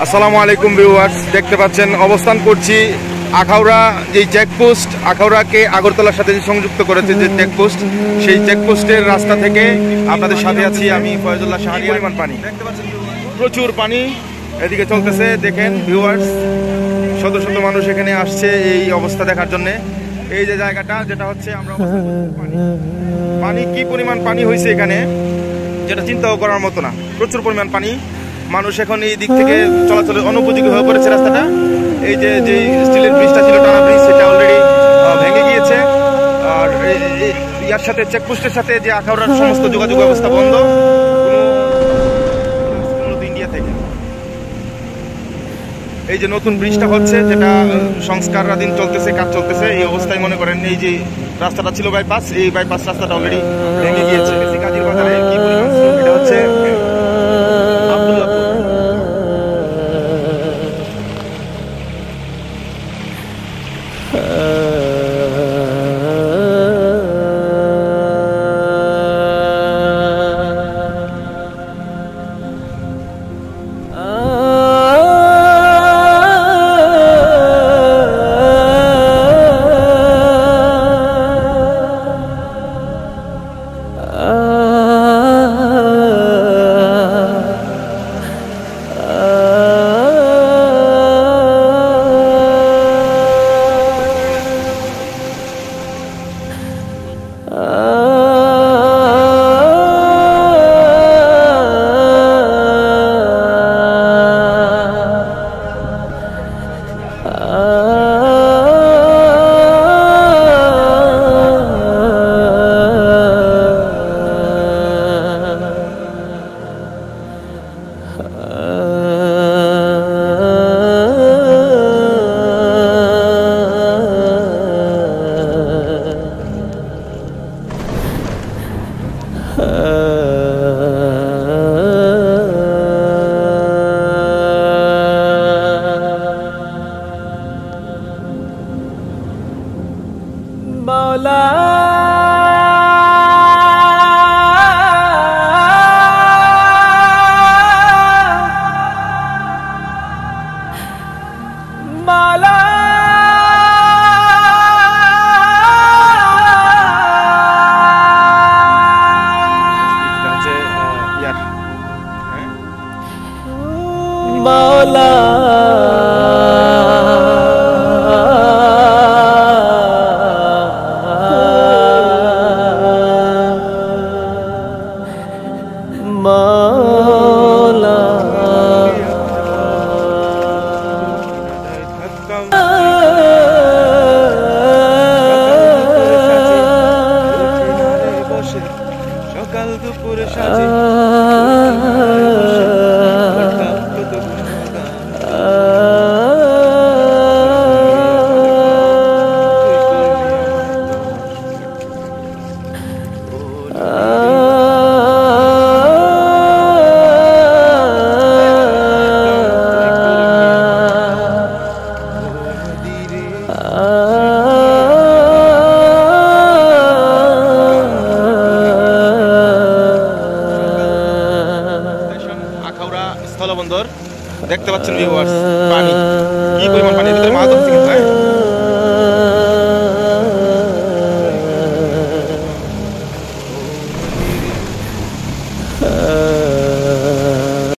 আসসালামু আলাইকুম ভিউয়ার্স, দেখতে পাচ্ছেন অবস্থান করছি আখাউড়া যে চেকপোস্ট, আখাউড়াকে আগরতলার সাথে সংযুক্ত করেছে যে চেকপোস্ট, সেই চেকপোস্টের রাস্তা থেকে আপনাদের সাথে আছি আমি ফয়জুল্লাহ শাহরি। পরিমাণ পানি দেখতে পাচ্ছেন, প্রচুর পানি এদিকে চলতেছে। দেখেন ভিউয়ার্স, শত শত মানুষ এখানে আসছে এই অবস্থা দেখার জন্য। এই যে জায়গাটা যেটা হচ্ছে আমরা পানি কি পরিমাণ পানি হয়েছে এখানে, যেটা চিন্তাও করার মতো না। প্রচুর পরিমাণ পানি, মানুষ এখন এই দিক থেকে চলাচলের অনুপযোগী হয়ে পড়েছে রাস্তাটা। এই যে যে স্টিলের ব্রিজটা ছিল, টানা ব্রিজ, সেটা অলরেডি ভেঙে গিয়েছে। আর ইয়ার সাথে চেকপোস্টের সাথে যে আখাউড়ার সমস্ত যোগাযোগ ব্যবস্থা বন্ধ ইন্ডিয়া থেকে। এই যে নতুন ব্রিজটা হচ্ছে, যেটা সংস্কারাধীন চলতেছে, কাজ চলতেছে। এই অবস্থায় মনে করেন এই যে রাস্তাটা ছিল বাইপাস, এই বাইপাস রাস্তাটা অলরেডি ভেঙে গিয়েছে। কাজীর বাজারে কি পরিমাণ, এটা হচ্ছে मौला मौला मौला সকাল দুপুর সাজে স্থলবন্দর দেখতে পাচ্ছেন ভিউয়ার্স, পানি কি পরিমাণ পানি, ভিতরে মাছ ধরছে কিন্তু।